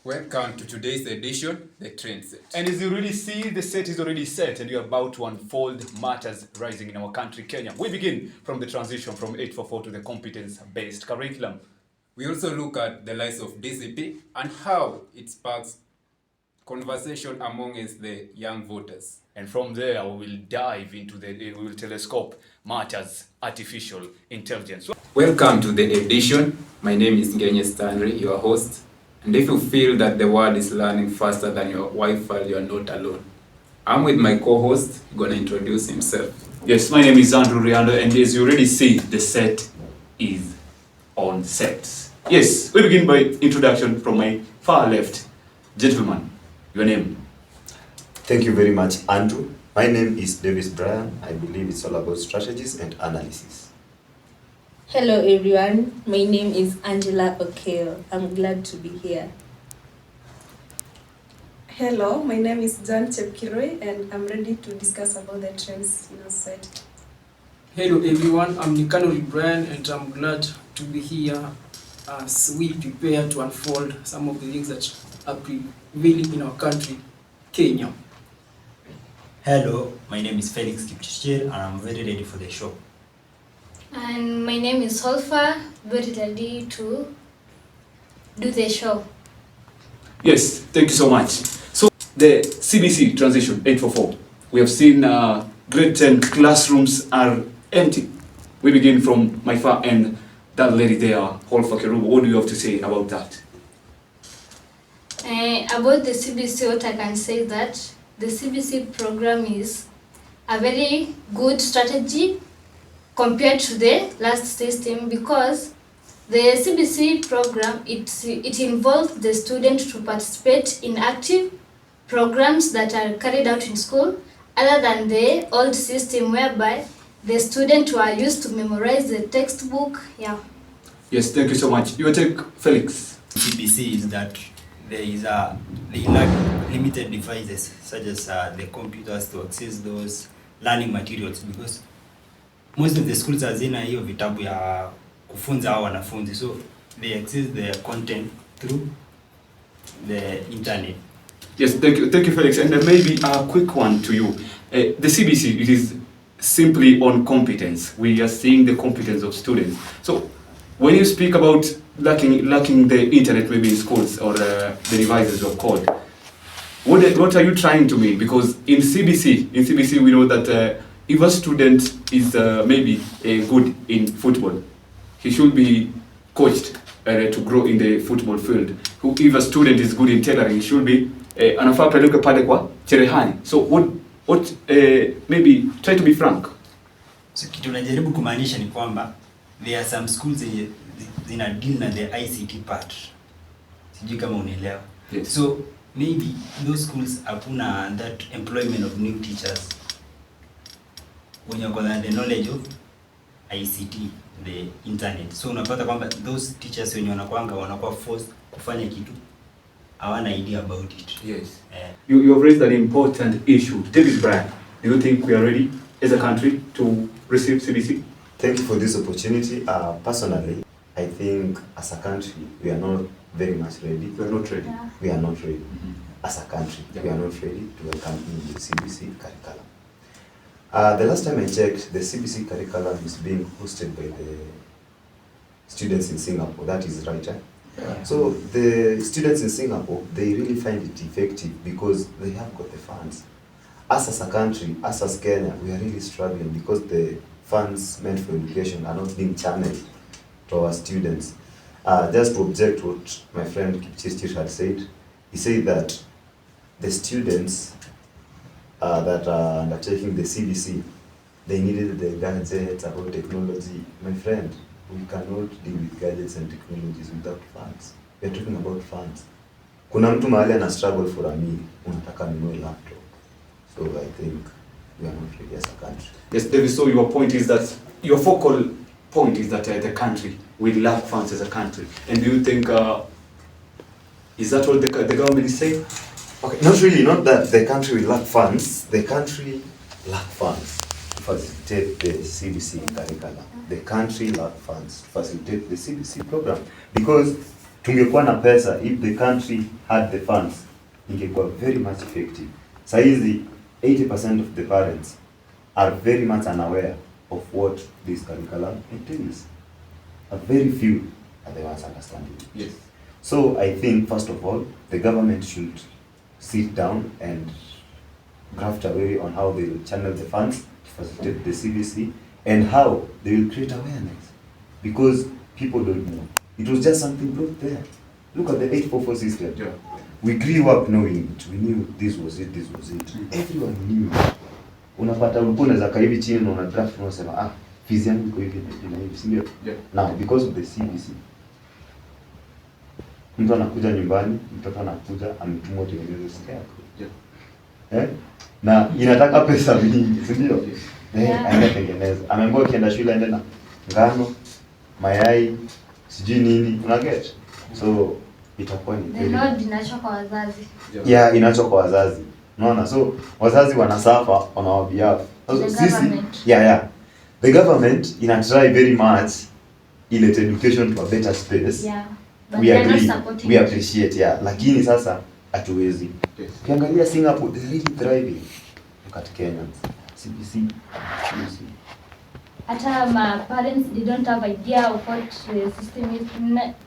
Welcome to today's edition, The Trend Set. And as you already see, the set is already set and we are about to unfold matters rising in our country, Kenya. We begin from the transition from 844 to the competence-based curriculum. We also look at the lives of DCP and how it sparks conversation amongst the young voters. And from there, we will dive into we will telescope matters artificial intelligence. Welcome to the edition. My name is Ngenye Stanley, your host. And if you feel that the world is learning faster than your Wi-Fi, you are not alone. I'm with my co-host. He's going to introduce himself. Yes, my name is Andrew Riando, and as you already see, the set is on set. Yes, we begin by introduction from my far left. Gentleman, your name? Thank you very much, Andrew. My name is Davis Brian. I believe it's all about strategies and analysis. Hello everyone, my name is Angela Okeo. I'm glad to be here. Hello, my name is Jan Chepkiroi and I'm ready to discuss about the trends in our society. Hello everyone, I'm Nicanor Brian and I'm glad to be here as we prepare to unfold some of the things that are prevailing in our country, Kenya. Hello, my name is Felix Kipchirchir and I'm very ready for the show. And my name is Solfa, very ready to do the show. Yes, thank you so much. So the CBC transition 844. We have seen grade 10 classrooms are empty. We begin from my far end, that lady there, Holfa Kerubo. What do you have to say about that? About the CBC, what I can say that the CBC program is a very good strategy compared to the last system, because the CBC program, it involves the student to participate in active programs that are carried out in school, other than the old system whereby the students were used to memorize the textbook. Yeah. Yes, thank you so much. Your take, Felix. CBC is that they lack limited devices such as the computers to access those learning materials, because most of the schools hazina hiyo vitabu ya kufunza hao wanafunzi, so they access the content through the internet. Yes, thank you Felix. And maybe a quick one to you. The CBC, it is simply on competence. We are seeing the competence of students. So when you speak about lacking the internet maybe in schools or the devices you have called, what are you trying to mean? Because in CBC we know that if a student is maybe good in football, he should be coached to grow in the football field. If a student is good in tailoring, he should be anafaa peleke pale kwa cherehani. So what maybe try to be frank. So kitu najaribu kumaanisha ni kwamba there are some schools zina deal na the ICT part. Sijui kama unaelewa. Yes. So maybe those schools hakuna that employment of new teachers wenye wako na the knowledge of ICT, the internet. So unapata kwamba those teachers wenye wanakuwa forced kufanya kitu hawana idea about it. Yes. You have raised an important issue. David Brian, do you think we are ready as a country to receive CBC? Thank you for this opportunity. Personally, I think as a country, we are not very much ready. We are not ready. Yeah. We are not ready. Mm-hmm. As a country, Yeah. we are not ready to welcome in the CBC curriculum. The last time I checked, the CBC curriculum is being hosted by the students in Singapore. That is right, eh? Yeah. So the students in Singapore, they really find it effective because they have got the funds. Us as a country, us as Kenya, we are really struggling because the funds meant for education are not being channeled to our students. Just to object what my friend Kipchirchir had said, he said that the students that are undertaking the CBC, they needed the gadgets about technology. My friend, we cannot deal with gadgets and technologies without funds. We are talking about funds. Kuna mtu mahali ana struggle for a meal, unataka nunue laptop. So I think we are not ready as a country. Yes, David, so your point is that, your focal point is that the country will lack funds as a country. And do you think, is that what the government is saying? Okay, not really, not that the country will lack funds. The country lack funds to facilitate the CBC curriculum. The country lack funds to facilitate the CBC program. Because tungekuwa na pesa, if the country had the funds, ingekuwa very much effective. Saizi 80% of the parents are very much unaware of what this curriculum entails. A very few are the ones understanding it. Yes. So I think first of all, the government should sit down and graft a way on how they will channel the funds to facilitate the CBC and how they will create awareness. Because people don't know. It was just something brought there. Look at the 844 system. Yeah. We grew up knowing it. We knew this was it, this was it. Everyone knew. Unapata ulikuwa unaweza kaa hivi chini na una draft unasema fees yangu iko hivi na hivi, si ndio? Yeah. Now because of the CBC, mtu anakuja nyumbani, mtoto anakuja ametumwa utengeneze scale. Yeah. Na inataka pesa mingi, si ndio? Yeah. Aende tengeneza. Ameambiwa ukienda shule aende na ngano, mayai, sijui nini, una get? So itakuwa ni The load inaachwa kwa wazazi. yeah, inacho kwa wazazi. Unaona? So wazazi wanasuffer on our behalf. So, The sisi government. yeah. The government ina try very much ilete education to a better space. Yeah. But We they are not agree, supporting we it. appreciate, yeah. Lakini sasa hatuwezi. Yes. Ukiangalia Singapore, they're really thriving. Look at Kenyans. CBC. Hata ma parents, they don't have idea of what the system is.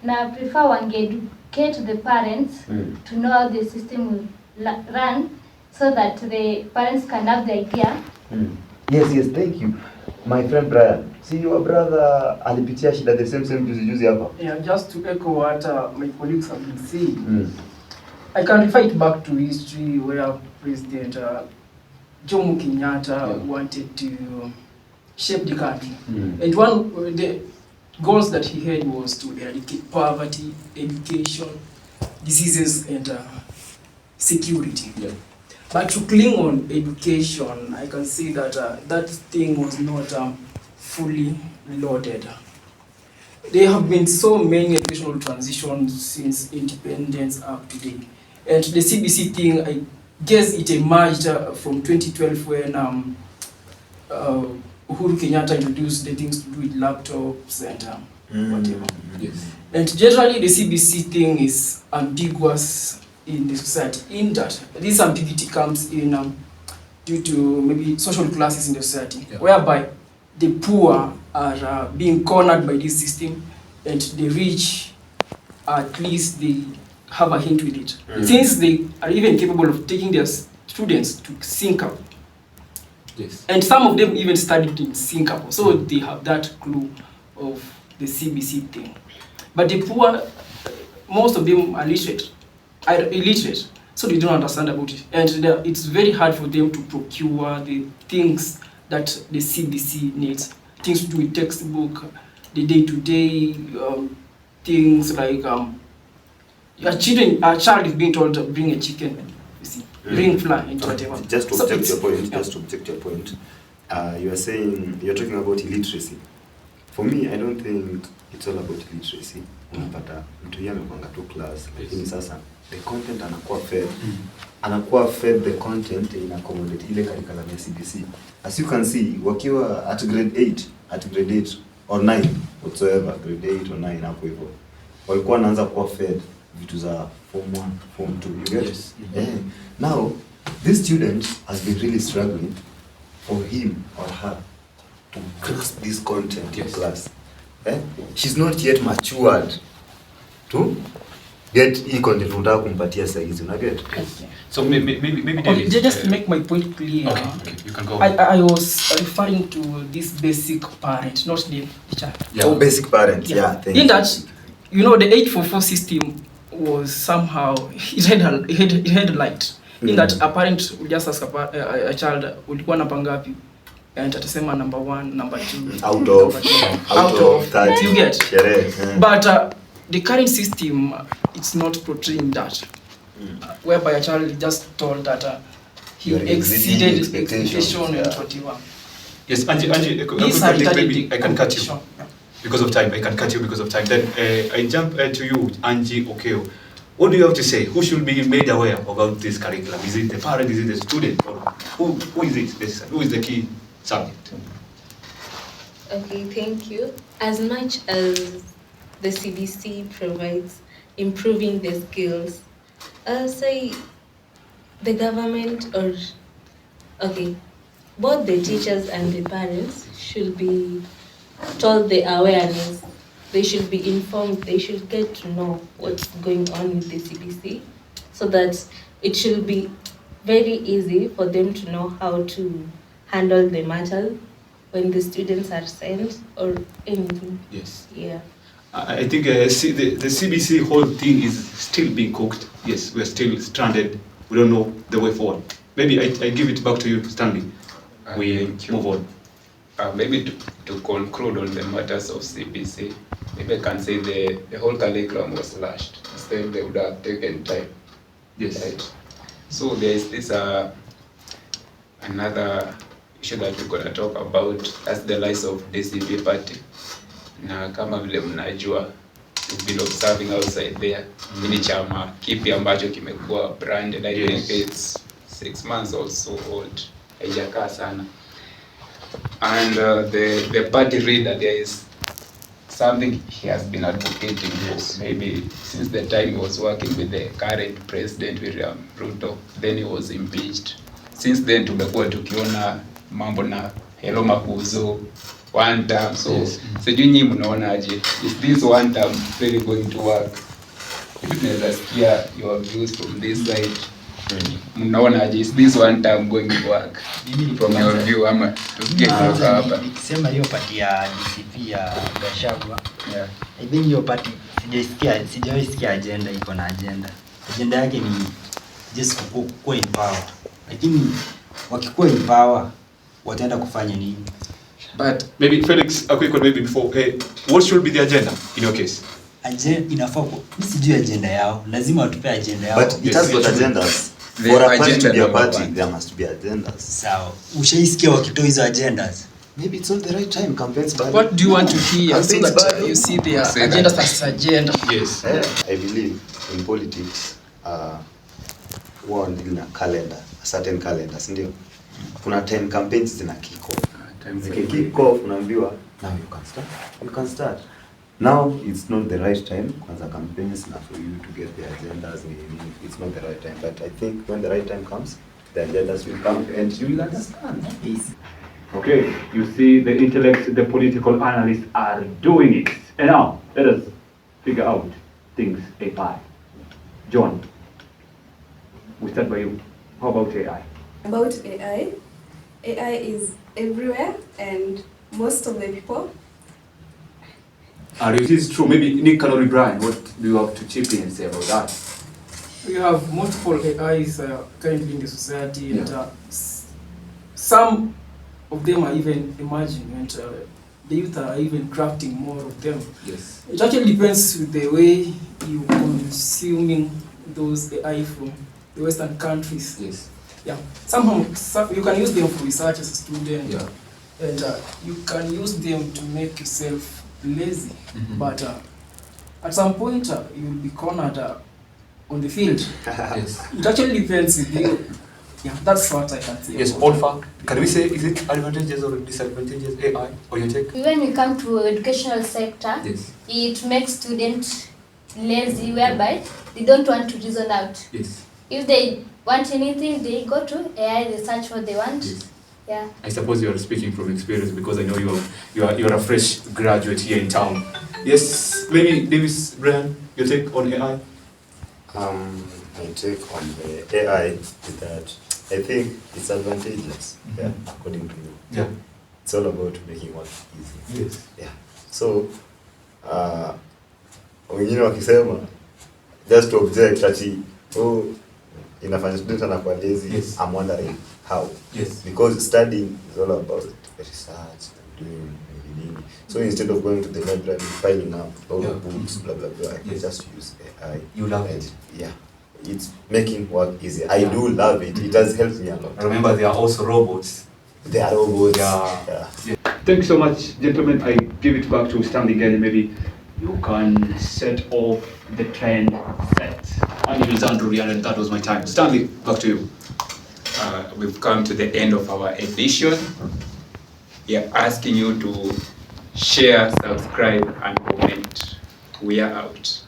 Na prefer wange-educate the parents to know how the system will run, so that the parents can have the idea. Yes, thank you. My friend Brian, see your brother alipitia shida the same juzi hapa. Yeah, just to echo what my colleagues have been saying, I can refer it back to history where President Jomo Kenyatta wanted to shape the country. And one of the goals that he had was to eradicate poverty, education, diseases, and security. Yeah. But to cling on education, I can say that that thing was not fully loaded. There have been so many educational transitions since independence up to date. And the CBC thing, I guess it emerged from 2012 when Uhuru Kenyatta introduced the things to do with laptops and whatever. Yes. And generally the CBC thing is ambiguous in the society, in that this ambiguity comes in due to maybe social classes in the society, whereby the poor are being cornered by this system, and the rich, at least they have a hint with it. Since they are even capable of taking their students to Singapore. Yes. And some of them even studied in Singapore, so they have that clue of the CBC thing. But the poor, most of them are illiterate, so they don't understand about it. And it's very hard for them to procure the things that the CBC needs. Things to do with textbook, the day-to-day things like a child is being told to bring a chicken, you see, bring flour and whatever. Just to So object it's- your point, yeah. just to object your point. You are saying, you're talking about illiteracy. For me, I don't think it's all about illiteracy. Unapata mtu yeye amekwanga tu class, lakini sasa the content anakuwa fed the content in accommodate ile curriculum ya CBC. As you can see, wakiwa at grade 8 or 9 whatsoever, grade 8 or 9 hapo hivyo, walikuwa wanaanza kuwa fed vitu za form 1, form 2, you get? Yes. Now, this student has been really struggling for him or her to grasp this content in class. She's not yet matured to get hii content unataka kumpatia saa hizi, una get? So maybe Okay, David, just to make my point clear, okay, you can go. I was referring to this basic parent, not the child. Oh, basic parent, yeah, thank In you. that, you know, the 844 system was somehow, it had light. In that a parent would just ask a child, ulikuwa namba ngapi? And atasema number 1, number 2. Out of Out of 30. you get. Sherehe. But the current system, it's not portraying that. Whereby a child is just told that he You're exceeding exceeded expectations, expectation yeah. and whatever. Yes, Angie, These are maybe I can cut you competition. because of time. I can cut you because of time. Then I jump to you, Angie Okeo. What do you have to say? Who should be made aware about this curriculum? Is it the parent? Is it the student? Or who is it? Who is the key subject? Okay, thank you. As much as the CBC provides improving the skills. Say the government or okay, both the teachers and the parents should be told the awareness. They should be informed. They should get to know what's going on with the CBC, so that it should be very easy for them to know how to handle the matter when the students are sent or anything. Yes. Yeah. I think the CBC whole thing is still being cooked. Yes, we're still stranded. We don't know the way forward. Maybe I give it back to you, Stanley. We Thank you. move on. Maybe to conclude on the matters of CBC, maybe I can say the whole curriculum was slashed. Instead, they would have taken time. Yes. Right. So there is this another issue that we're gonna talk about. That's the rise of DCP party. Na kama vile mnajua, we've been observing outside there. Ni chama kipi ambacho kimekuwa branded. I think it's 6 months or so old. Haijakaa sana. And the party leader, there is something he has been advocating for, maybe since the time he was working with the current president William Ruto, then he was impeached. Since then tumekuwa tukiona mambo na Hello Makuzo, one term. So sijui nyinyi mnaonaje, is this one term really going to work? Tunaweza sikia your views from this side. Mnaonaje, is this one term going to work? From your view, ama tusikie kutoka hapa. Nikisema hiyo pati ya DCP ya Gachagua, Yeah. I think hiyo pati sijawahi sikia agenda iko na agenda. Agenda yake ni just kuwa in power. Lakini wakikuwa in power wataenda kufanya nini? But Maybe Felix, a quick one maybe before. What should be the agenda in your case? Agenda inafaa mimi sijui agenda yao. Lazima watupe agenda yao. But it has got agendas. The For a party agenda to be a number party, one. there must be agendas. Sawa. Ushaisikia wakitoa hizo agendas? Maybe it's not the right time. Campaigns bad. What do you want to hear so Campaigns that bad. you see their Say that. agenda as agenda? Yes. I believe in politics, one in a calendar, a certain calendar, sindio? Kuna time campaigns zina kick off. time for Kick off, unaambiwa, now you can start. You can start. Now it's not the right time kwanza campaigns na for you to get the agendas. It's not the right time. But I think when the right time comes, the agendas will come and you will understand. Okay, you see the intellects, the political analysts are doing it. And now, let us figure out things AI. John, we start by you. How about AI? About AI, AI is everywhere and most of the people. It is true. Maybe Nick Canary Brian, what do you have to chip in and say about that? We have multiple AIs currently in the society, and some of them are even emerging, and the youth are even crafting more of them. Yes. It actually depends with the way you consuming those AI from the Western countries. Yes. Yeah, somehow you can use them for research as a student, Yeah. and you can use them to make yourself lazy. But at some point you will be cornered on the field. Yes. It actually depends with you. Yeah, that's what I can say. Yes, Olfa, can we say, is it advantages or disadvantages AI or your take? When we come to educational sector, Yes. it makes students lazy, whereby they don't want to reason out. Yes. If they want anything, they go to AI, they search what they want. Yes. Yeah. I suppose you are speaking from experience because I know you're a fresh graduate here in town. Yes, maybe Davis Brian, your take on AI? My take on the AI is that I think it's advantageous, yeah, according to you. Yeah. It's all about making work easy. Yes. Yeah. So, wengine wakisema just to object ati inafanya student anakuwa lazy. Yes. I'm wondering how. Yes. Because studying is all about research and doing nini. So instead of going to the library, piling up all the books, blah blah blah, I can Yes. just use AI. You love And it. yeah, it's making work easy. I do love it. It has helped me a lot. Remember, there are also robots. They are robots. Yeah. Thank you so much, gentlemen. I give it back to Stanley again. Maybe you can set off the trend set. My name is Andrew Rian, and that was my time. Stanley, back to you. We've come to the end of our edition. We are asking you to share, subscribe, and comment. We are out.